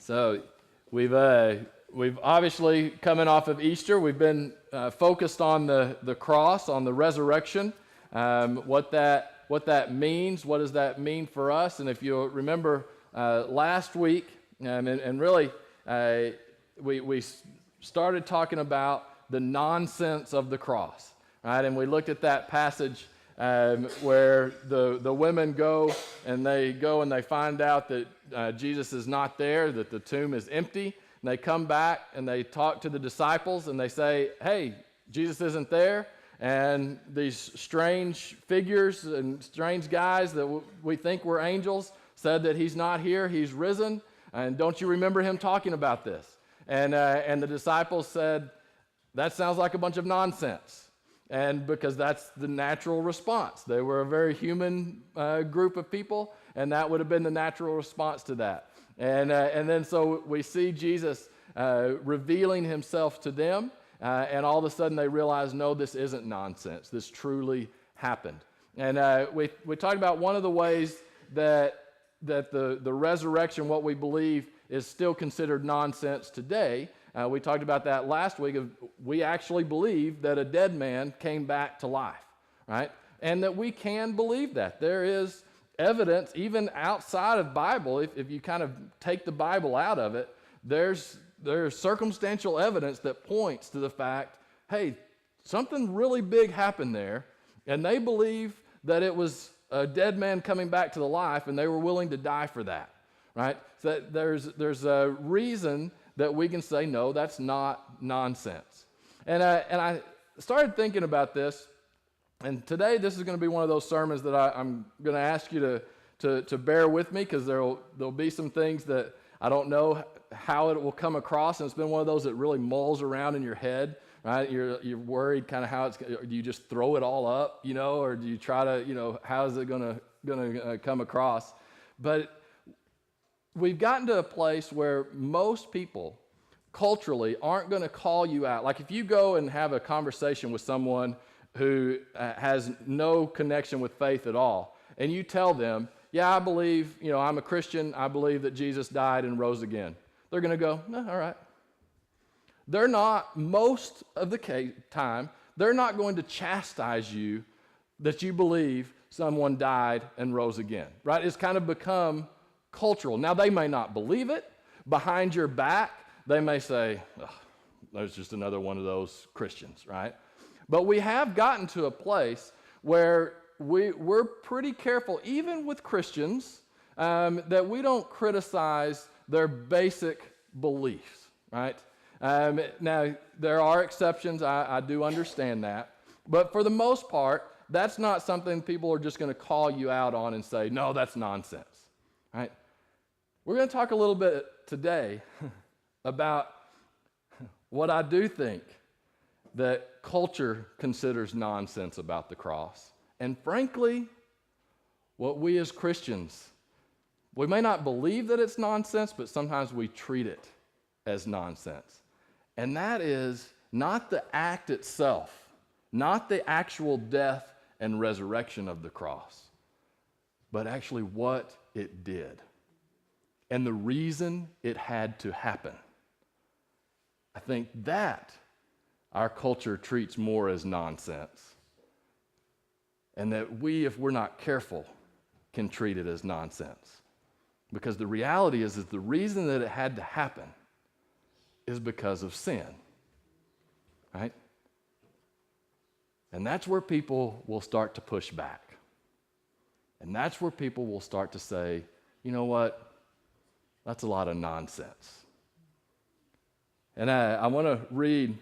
So we've obviously coming off of Easter. We've been focused on the cross, on the resurrection, what that means. What does that mean for us? And if you remember last week, and really we started talking about the nonsense of the cross, right? And we looked at that passage where the women go and they find out that Jesus is not there, that the tomb is empty. And they come back and they talk to the disciples and they say, hey, Jesus isn't there. And these strange figures and strange guys that we think were angels said that he's not here, he's risen. And don't you remember him talking about this? And the disciples said, that sounds like a bunch of nonsense. And because that's the natural response. They were a very human group of people, and that would have been the natural response to that. And then so we see Jesus revealing himself to them, and all of a sudden they realize, no, this isn't nonsense. This truly happened. And we talked about one of the ways that the resurrection, what we believe, is still considered nonsense today. We talked about that last week. We actually believe that a dead man came back to life, right? And that we can believe that. There is evidence, even outside of Bible, if you kind of take the Bible out of it, there's circumstantial evidence that points to the fact, hey, something really big happened there, and they believe that it was a dead man coming back to the life, and they were willing to die for that, right? So there's a reason that we can say, no, that's not nonsense. And I started thinking about this, and today this is going to be one of those sermons that I'm going to ask you to bear with me, because there'll be some things that I don't know how it will come across, and it's been one of those that really mulls around in your head, right? You're worried kind of how it's, do you just throw it all up, or do you try to, how is it going to come across? But we've gotten to a place where most people culturally aren't going to call you out. Like if you go and have a conversation with someone who has no connection with faith at all, and you tell them, yeah, I believe, I'm a Christian, I believe that Jesus died and rose again. They're going to go, no, all right. They're not, most of the time, they're not going to chastise you that you believe someone died and rose again, right? It's kind of become cultural. Now, they may not believe it. Behind your back, they may say, oh, there's just another one of those Christians, right? But we have gotten to a place where we're pretty careful, even with Christians, that we don't criticize their basic beliefs, right? Now, there are exceptions. I do understand that. But for the most part, that's not something people are just going to call you out on and say, no, that's nonsense, right? We're going to talk a little bit today about what I do think that culture considers nonsense about the cross. And frankly, what we as Christians, we may not believe that it's nonsense, but sometimes we treat it as nonsense. And that is not the act itself, not the actual death and resurrection of the cross, but actually what it did. And the reason it had to happen. I think that our culture treats more as nonsense. And that we, if we're not careful, can treat it as nonsense. Because the reality is the reason that it had to happen is because of sin. Right? And that's where people will start to push back. And that's where people will start to say, you know what? That's a lot of nonsense. And I want to read,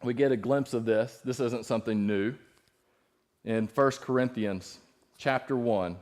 we get a glimpse of this. This isn't something new. In 1 Corinthians chapter 1,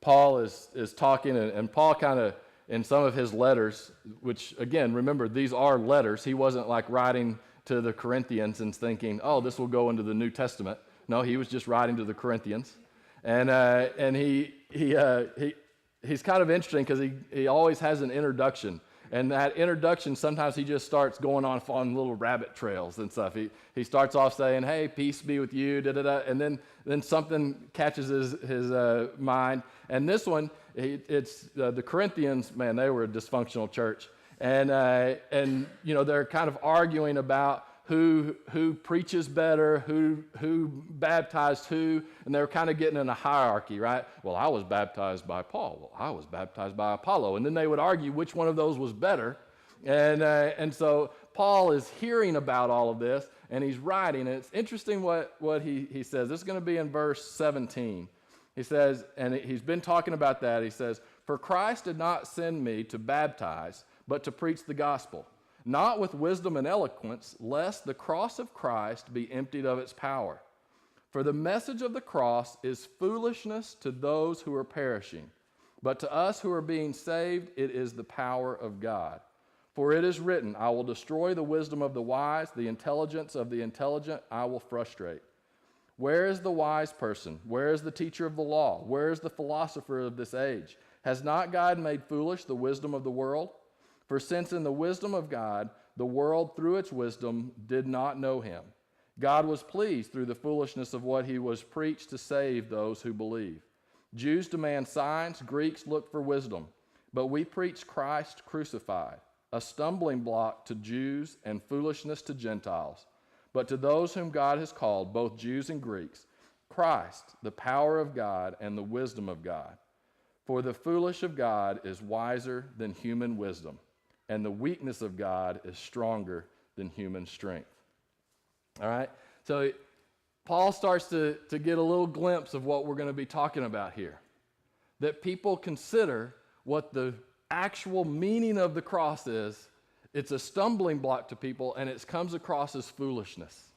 Paul is talking, and Paul kind of, in some of his letters, which again, remember, these are letters. He wasn't like writing to the Corinthians and thinking, oh, this will go into the New Testament. No, he was just writing to the Corinthians. And he's kind of interesting because he always has an introduction. And that introduction, sometimes he just starts going on little rabbit trails and stuff. He starts off saying, hey, peace be with you, da-da-da, and then something catches his mind. And this one, it's the Corinthians, man, they were a dysfunctional church. and you know, they're kind of arguing about who preaches better, who baptized who, and they're kind of getting in a hierarchy, right? Well, I was baptized by Paul. Well, I was baptized by Apollo, and then they would argue which one of those was better, and so Paul is hearing about all of this, and he's writing. And it's interesting what he says. This is going to be in verse 17. He says, and he's been talking about that. He says, "For Christ did not send me to baptize, but to preach the gospel, not with wisdom and eloquence, lest the cross of Christ be emptied of its power. For the message of the cross is foolishness to those who are perishing, but to us who are being saved, it is the power of God. For it is written, I will destroy the wisdom of the wise, the intelligence of the intelligent I will frustrate. Where is the wise person? Where is the teacher of the law? Where is the philosopher of this age? Has not God made foolish the wisdom of the world? For since in the wisdom of God, the world through its wisdom did not know him, God was pleased through the foolishness of what he was preached to save those who believe. Jews demand signs, Greeks look for wisdom, but we preach Christ crucified, a stumbling block to Jews and foolishness to Gentiles. But to those whom God has called, both Jews and Greeks, Christ, the power of God and the wisdom of God. For the foolish of God is wiser than human wisdom, and the weakness of God is stronger than human strength." All right? So Paul starts to get a little glimpse of what we're going to be talking about here. That people consider what the actual meaning of the cross is. It's a stumbling block to people, and it comes across as foolishness.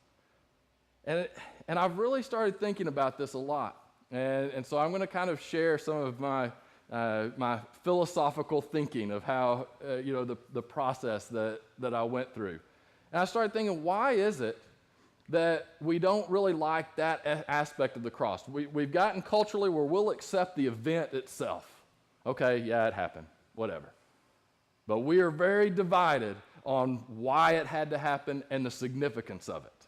And I've really started thinking about this a lot. And so I'm going to kind of share some of my philosophical thinking of how, the process that I went through. And I started thinking, why is it that we don't really like that aspect of the cross? We've gotten culturally where we'll accept the event itself. Okay, yeah, it happened, whatever. But we are very divided on why it had to happen and the significance of it,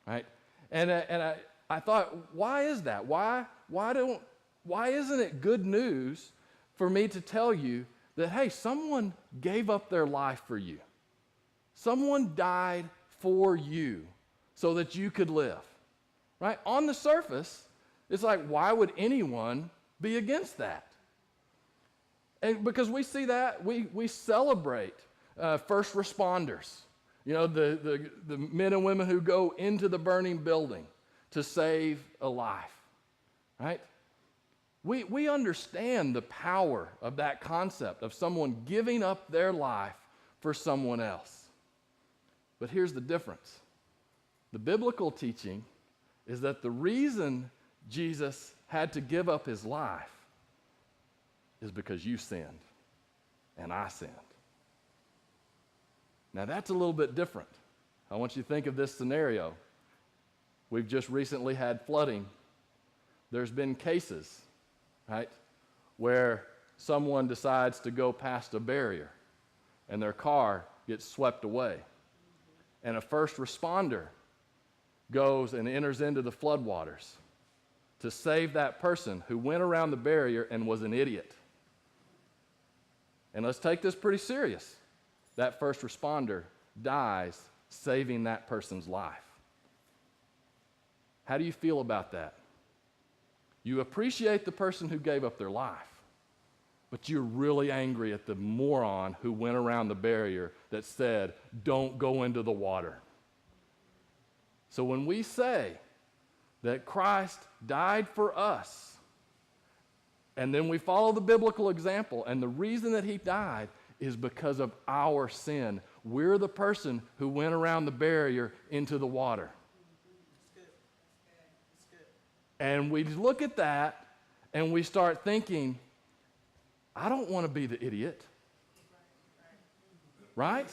right? And I thought, why is that? Why isn't it good news for me to tell you that, hey, someone gave up their life for you. Someone died for you so that you could live, right? On the surface, it's like, why would anyone be against that? And because we see that, we celebrate first responders, the men and women who go into the burning building to save a life, right? We understand the power of that concept of someone giving up their life for someone else. But here's the difference. The biblical teaching is that the reason Jesus had to give up his life is because you sinned and I sinned. Now that's a little bit different. I want you to think of this scenario. We've just recently had flooding. There's been cases, right, where someone decides to go past a barrier and their car gets swept away. And a first responder goes and enters into the floodwaters to save that person who went around the barrier and was an idiot. And let's take this pretty serious. That first responder dies saving that person's life. How do you feel about that? You appreciate the person who gave up their life, but you're really angry at the moron who went around the barrier that said, don't go into the water. So when we say that Christ died for us, and then we follow the biblical example, and the reason that he died is because of our sin. We're the person who went around the barrier into the water. And we look at that and we start thinking, I don't want to be the idiot. Right?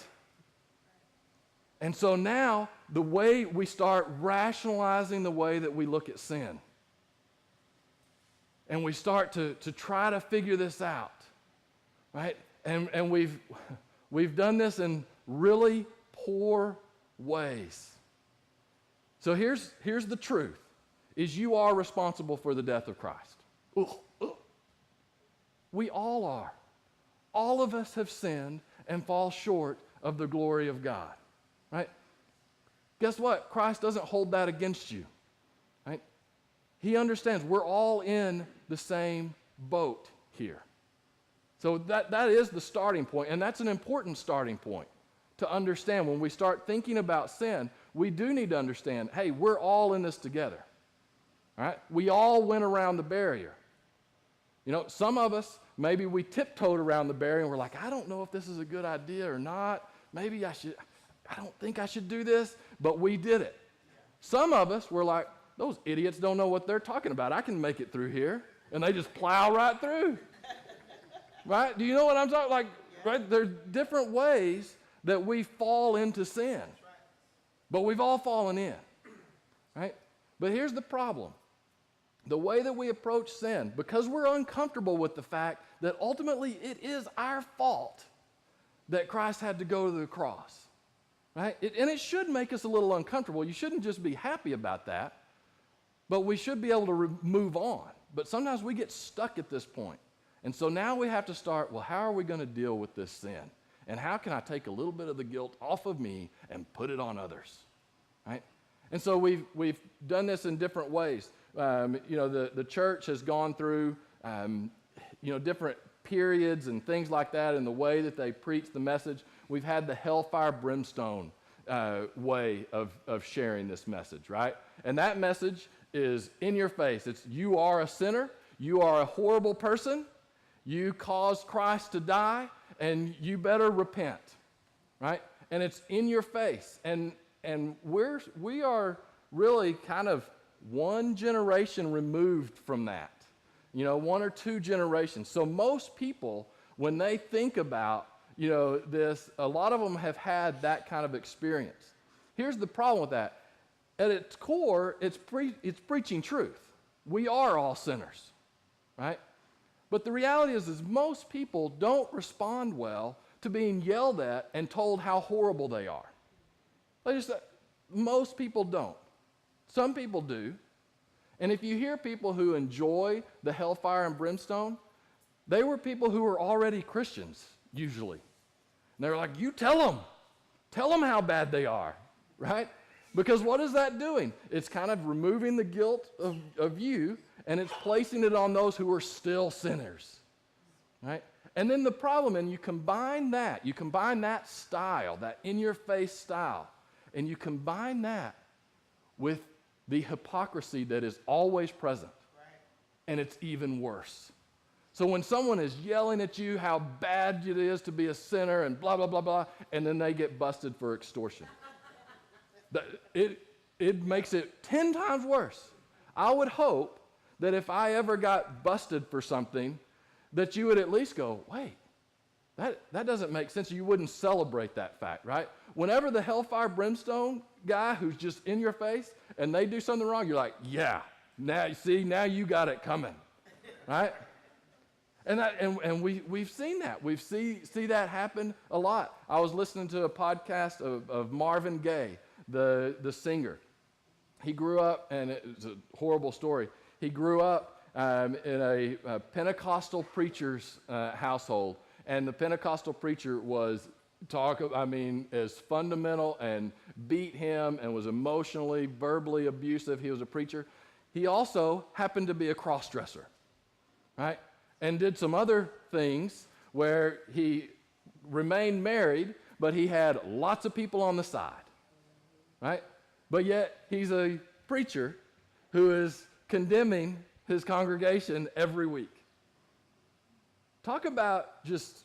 And so now the way we start rationalizing the way that we look at sin. And we start to try to figure this out. Right? And we've done this in really poor ways. So here's the truth. Is you are responsible for the death of Christ. We all are. All of us have sinned, and fall short of the glory of God, right? Guess what? Christ doesn't hold that against you, right? He understands we're all in the same boat here. So that is the starting point, and that's an important starting point to understand. When we start thinking about sin, we do need to understand, hey, we're all in this together, all right? We all went around the barrier. You know, some of us, maybe we tiptoed around the barrier and we're like, I don't know if this is a good idea or not. Maybe I don't think I should do this, but we did it. Some of us were like, those idiots don't know what they're talking about. I can make it through here. And they just plow right through. Right? Do you know what I'm talking about? Right? There's different ways that we fall into sin. But we've all fallen in. Right? But here's the problem. The way that we approach sin, because we're uncomfortable with the fact that ultimately it is our fault that Christ had to go to the cross. Right? And it should make us a little uncomfortable. You shouldn't just be happy about that, but we should be able to move on. But sometimes we get stuck at this point. And so now we have to start, well, how are we going to deal with this sin? And how can I take a little bit of the guilt off of me and put it on others? Right? And so we've done this in different ways. The church has gone through, different periods and things like that in the way that they preach the message. We've had the hellfire brimstone way of sharing this message, right? And that message is in your face. It's you are a sinner, you are a horrible person, you caused Christ to die, and you better repent, right? And it's in your face. And we are really kind of one generation removed from that, 1 or 2 generations. So most people, when they think about this, a lot of them have had that kind of experience. Here's the problem with that. At its core, it's preaching truth. We are all sinners, right? But the reality is most people don't respond well to being yelled at and told how horrible they are. Most people don't. Some people do. And if you hear people who enjoy the hellfire and brimstone, they were people who were already Christians, usually. And they're like, you tell them how bad they are, right? Because what is that doing? It's kind of removing the guilt of you, and it's placing it on those who are still sinners, right? And then the problem, and you combine that style, that in-your-face style, and you combine that with the hypocrisy that is always present, and it's even worse. So when someone is yelling at you how bad it is to be a sinner and blah, blah, blah, blah, and then they get busted for extortion, it makes it 10 times worse. I would hope that if I ever got busted for something, that you would at least go, wait, that doesn't make sense. You wouldn't celebrate that fact, right? Whenever the hellfire brimstone guy who's just in your face and they do something wrong, you're like, yeah, now you got it coming, right? And we've seen that. We see that happen a lot. I was listening to a podcast of Marvin Gaye, the singer. He grew up, and it's a horrible story. He grew up in a Pentecostal preacher's household, and the Pentecostal preacher was as fundamental and beat him and was emotionally, verbally abusive. He was a preacher. He also happened to be a cross-dresser, right? And did some other things where he remained married, but he had lots of people on the side, right? But yet he's a preacher who is condemning his congregation every week. Talk about just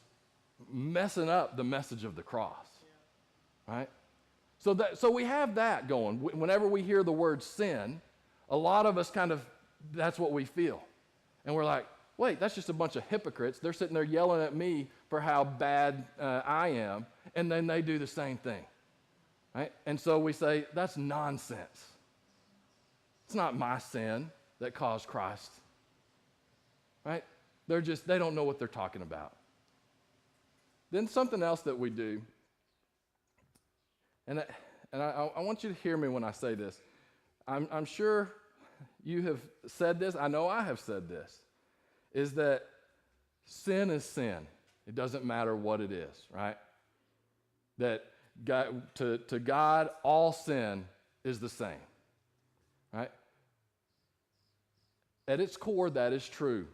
messing up the message of the cross, right? So we have that going. Whenever we hear the word sin, a lot of us that's what we feel. And we're like, wait, that's just a bunch of hypocrites. They're sitting there yelling at me for how bad I am, and then they do the same thing, right? And so we say, that's nonsense. It's not my sin that caused Christ, right? They don't know what they're talking about. Then something else that we do, and I want you to hear me when I say this. I'm sure you have said this. I know I have said this. Is that sin is sin. It doesn't matter what it is, right? that to God, all sin is the same, right? At its core, that is true.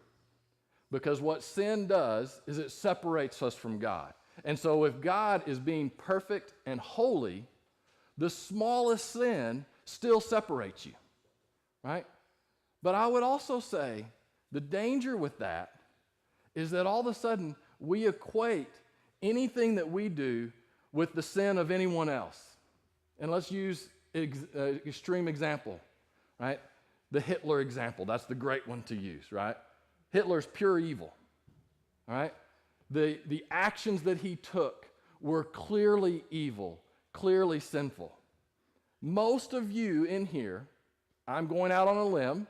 Because what sin does is it separates us from God. And so if God is being perfect and holy, the smallest sin still separates you, right? But I would also say the danger with that is that all of a sudden we equate anything that we do with the sin of anyone else. And let's use extreme example, right? The Hitler example, that's the great one to use, right? Hitler's pure evil, all right? The actions that he took were clearly evil, clearly sinful. Most of you in here, I'm going out on a limb,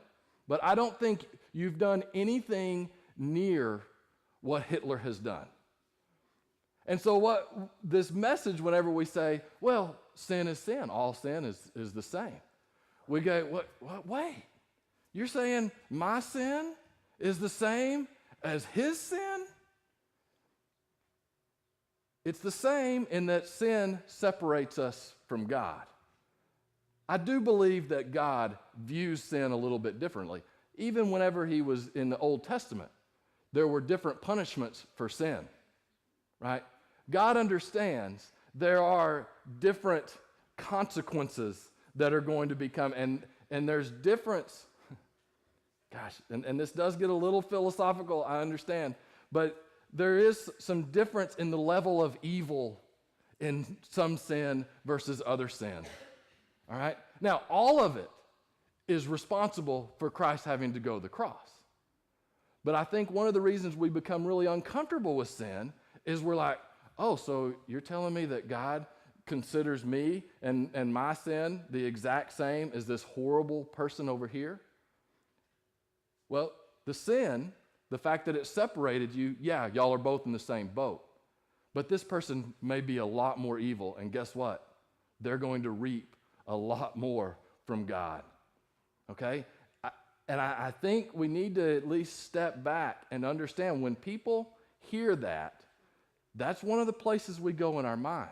but I don't think you've done anything near what Hitler has done. And so what this message, whenever we say, well, sin is sin, all sin is the same. We go, what? Wait, you're saying my sin is the same as his sin? It's the same in that sin separates us from God. I do believe that God views sin a little bit differently. Even whenever he was in the Old Testament, there were different punishments for sin, right? God understands there are different consequences that are going to become, and there's difference. Gosh, and this does get a little philosophical, I understand, but there is some difference in the level of evil in some sin versus other sin. All right? Now, all of it is responsible for Christ having to go to the cross. But I think one of the reasons we become really uncomfortable with sin is we're like, oh, so you're telling me that God considers me and my sin the exact same as this horrible person over here? Well, the sin, the fact that it separated you, yeah, y'all are both in the same boat. But this person may be a lot more evil, and guess what? They're going to reap a lot more from God, okay? I think we need to at least step back and understand when people hear that, that's one of the places we go in our mind.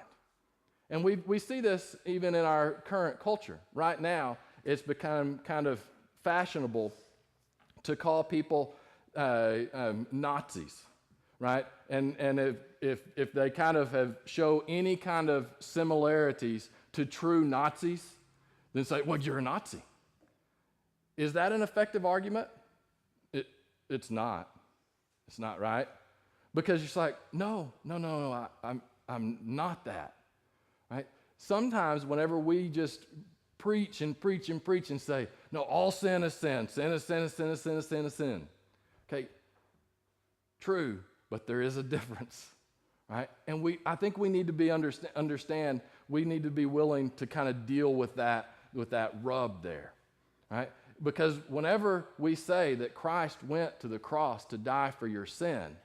And we see this even in our current culture. Right now, it's become kind of fashionable to call people Nazis, right? And if they kind of show any kind of similarities to true Nazis, then say, well, you're a Nazi. Is that an effective argument? It's not. It's not, right? Because you're just like, no, I'm not that, right? Sometimes whenever we just preach and preach and preach and say, no, all sin is sin. Sin is sin is sin is sin is sin is sin. Okay, true, but there is a difference, right? And I think we need to understand, we need to be willing to kind of deal with that rub there, right? Because whenever we say that Christ went to the cross to die for your sin,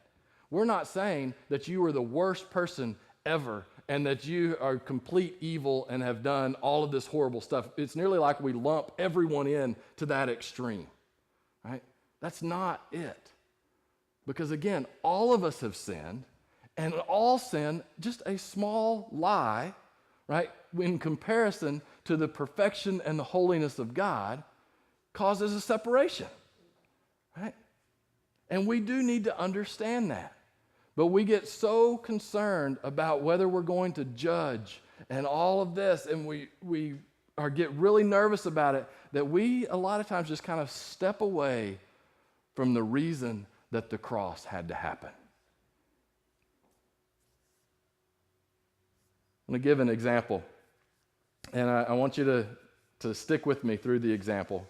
we're not saying that you are the worst person ever and that you are complete evil and have done all of this horrible stuff. It's nearly like we lump everyone in to that extreme, right? That's not it. Because again, all of us have sinned, and all sin, just a small lie, right, in comparison to the perfection and the holiness of God, causes a separation, right? And we do need to understand that. But we get so concerned about whether we're going to judge and all of this, and we get really nervous about it, that we a lot of times just kind of step away from the reason that the cross had to happen. I'm going to give an example, and I want you to stick with me through the example.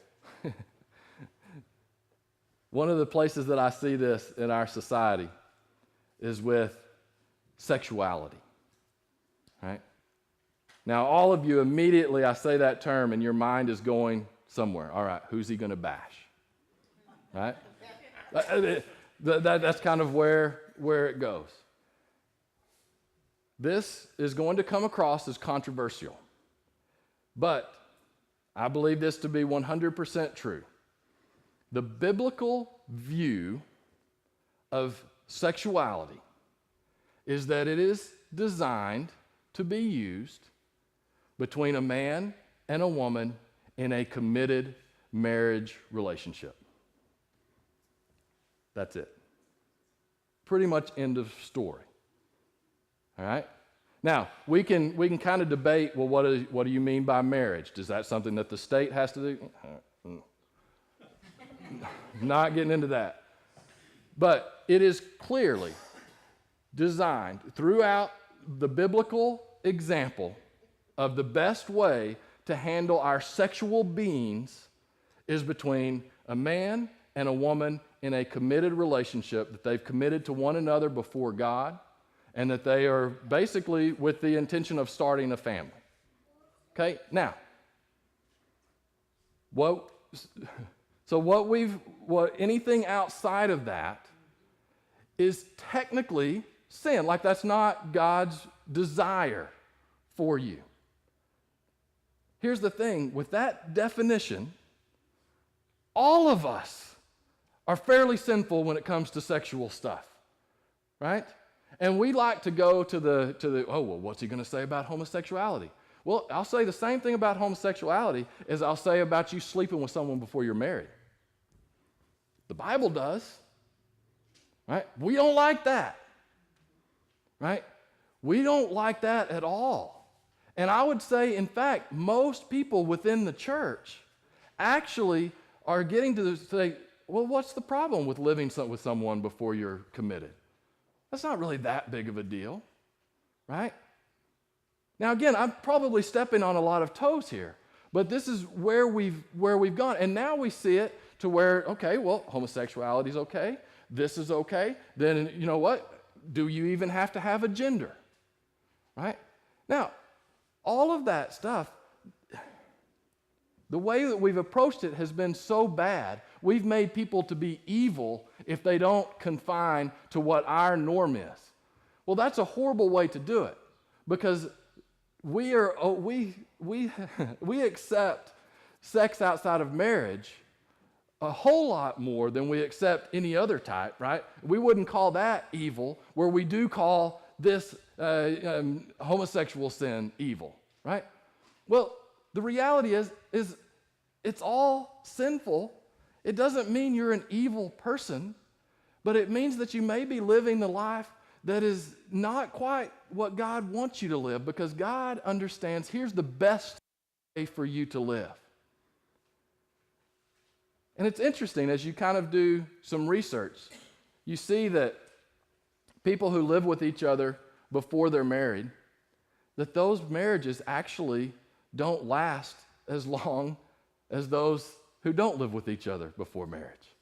One of the places that I see this in our society is with sexuality, right? Now, all of you immediately, I say that term, and your mind is going somewhere. All right, who's he going to bash, right? That's kind of where it goes. This is going to come across as controversial, but I believe this to be 100% true. The biblical view of sexuality is that it is designed to be used between a man and a woman in a committed marriage relationship. That's it. Pretty much end of story. All right? Now, we can kind of debate, well, what do you mean by marriage? Is that something that the state has to do? Not getting into that. But it is clearly designed throughout the biblical example of the best way to handle our sexual beings is between a man and a woman in a committed relationship that they've committed to one another before God, and that they are basically with the intention of starting a family. Okay? Now, anything outside of that is technically sin. Like, that's not God's desire for you. Here's the thing, with that definition, all of us are fairly sinful when it comes to sexual stuff, right? And we like to go to the oh, well, what's he going to say about homosexuality? Well, I'll say the same thing about homosexuality as I'll say about you sleeping with someone before you're married. The Bible does, right? We don't like that, right? We don't like that at all. And I would say, in fact, most people within the church actually are getting to say, well, what's the problem with living with someone before you're committed? That's not really that big of a deal, right? Now, again, I'm probably stepping on a lot of toes here, but this is where we've gone. And now we see it to where, okay, well, homosexuality is okay. This is okay. Then, you know what? Do you even have to have a gender, right? Now, all of that stuff, the way that we've approached it has been so bad. We've made people to be evil if they don't confine to what our norm is. Well, that's a horrible way to do it, because we accept sex outside of marriage a whole lot more than we accept any other type, right? We wouldn't call that evil, where we do call this homosexual sin evil, right? Well, the reality is it's all sinful. It doesn't mean you're an evil person, but it means that you may be living the life that is not quite what God wants you to live, because God understands here's the best way for you to live. And it's interesting, as you kind of do some research, you see that people who live with each other before they're married, that those marriages actually don't last as long as those who don't live with each other before marriage.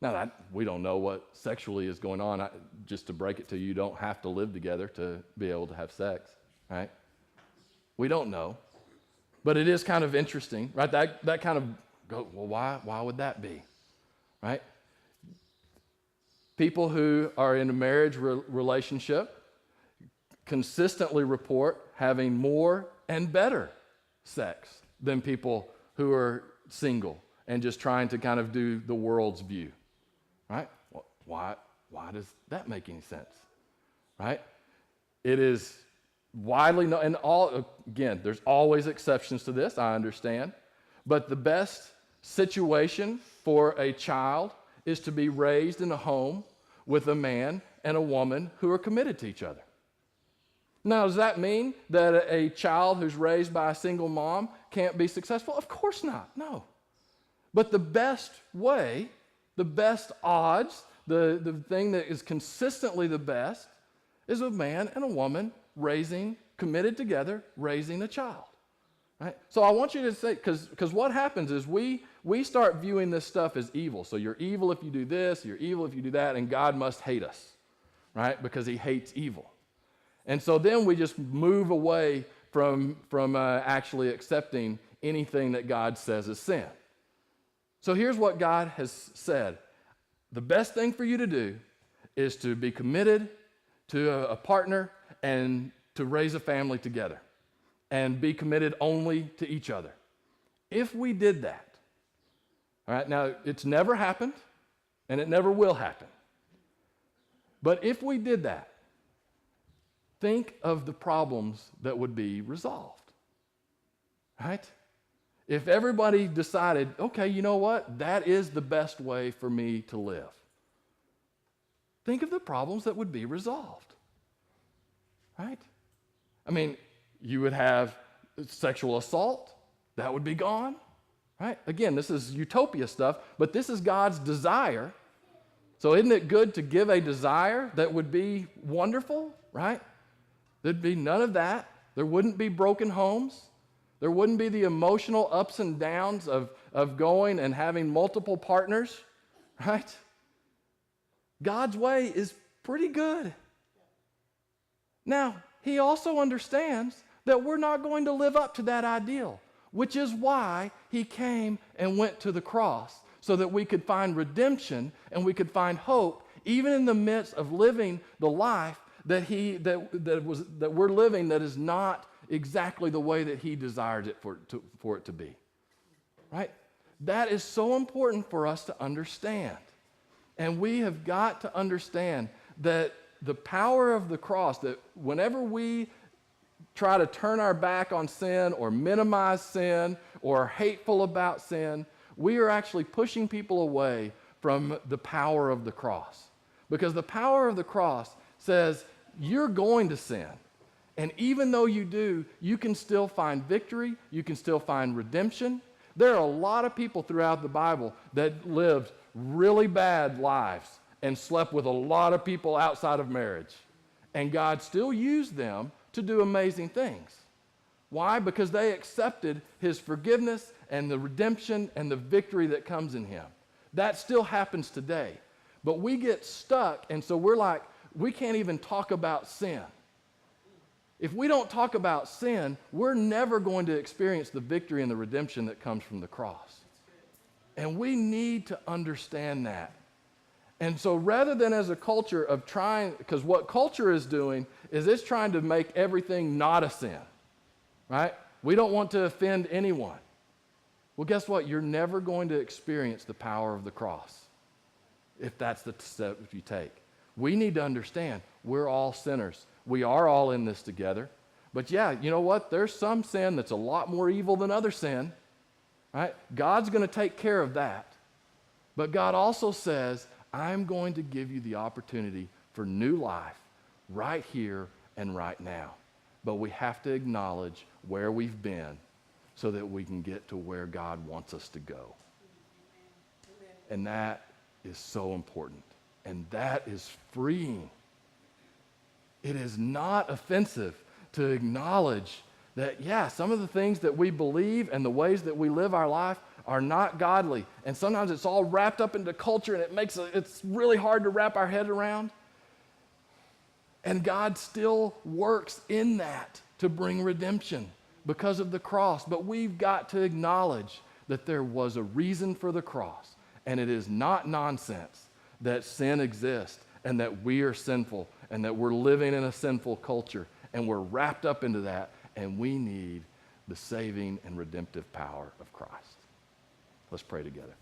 Now, we don't know what sexually is going on. Just to break it to you, you don't have to live together to be able to have sex, right? We don't know. But it is kind of interesting, right? That kind of go, well, why would that be, right? People who are in a marriage relationship consistently report having more and better sex than people who are single and just trying to kind of do the world's view, right? Well, why does that make any sense, right? It is widely known, and again, there's always exceptions to this, I understand, but the best situation for a child is to be raised in a home with a man and a woman who are committed to each other. Now, does that mean that a child who's raised by a single mom can't be successful? Of course not, no. But the best way, the best odds, the thing that is consistently the best is a man and a woman committed together, raising a child. Right? So I want you to say, because what happens is we start viewing this stuff as evil. So you're evil if you do this, you're evil if you do that, and God must hate us, right? Because he hates evil. And so then we just move away from actually accepting anything that God says is sin. So here's what God has said. The best thing for you to do is to be committed to a partner and to raise a family together and be committed only to each other. If we did that, all right, now it's never happened and it never will happen. But if we did that, think of the problems that would be resolved, right? If everybody decided, okay, you know what? That is the best way for me to live. Think of the problems that would be resolved, right? I mean, you would have sexual assault. That would be gone, right? Again, this is utopia stuff, but this is God's desire. So isn't it good to give a desire that would be wonderful, right? There'd be none of that. There wouldn't be broken homes. There wouldn't be the emotional ups and downs of going and having multiple partners, right? God's way is pretty good. Now, he also understands that we're not going to live up to that ideal, which is why he came and went to the cross, so that we could find redemption and we could find hope, even in the midst of living the life that we're living that is not exactly the way that he desired it for it to be. Right? That is so important for us to understand. And we have got to understand that the power of the cross, that whenever we try to turn our back on sin or minimize sin or are hateful about sin, we are actually pushing people away from the power of the cross. Because the power of the cross says you're going to sin. And even though you do, you can still find victory, you can still find redemption. There are a lot of people throughout the Bible that lived really bad lives and slept with a lot of people outside of marriage. And God still used them to do amazing things. Why? Because they accepted his forgiveness and the redemption and the victory that comes in him. That still happens today. But we get stuck, and so we're like, we can't even talk about sin. If we don't talk about sin, we're never going to experience the victory and the redemption that comes from the cross. And we need to understand that. And so rather than as a culture of trying, because what culture is doing is it's trying to make everything not a sin, right? We don't want to offend anyone. Well, guess what? You're never going to experience the power of the cross if that's the step you take. We need to understand we're all sinners. We are all in this together. But yeah, you know what? There's some sin that's a lot more evil than other sin, right? God's going to take care of that. But God also says, I'm going to give you the opportunity for new life right here and right now. But we have to acknowledge where we've been so that we can get to where God wants us to go. And that is so important. And that is freeing. It is not offensive to acknowledge that, yeah, some of the things that we believe and the ways that we live our life are not godly. And sometimes it's all wrapped up into culture and it's really hard to wrap our head around. And God still works in that to bring redemption because of the cross. But we've got to acknowledge that there was a reason for the cross. And it is not nonsense that sin exists and that we are sinful and that we're living in a sinful culture and we're wrapped up into that, and we need the saving and redemptive power of Christ. Let's pray together.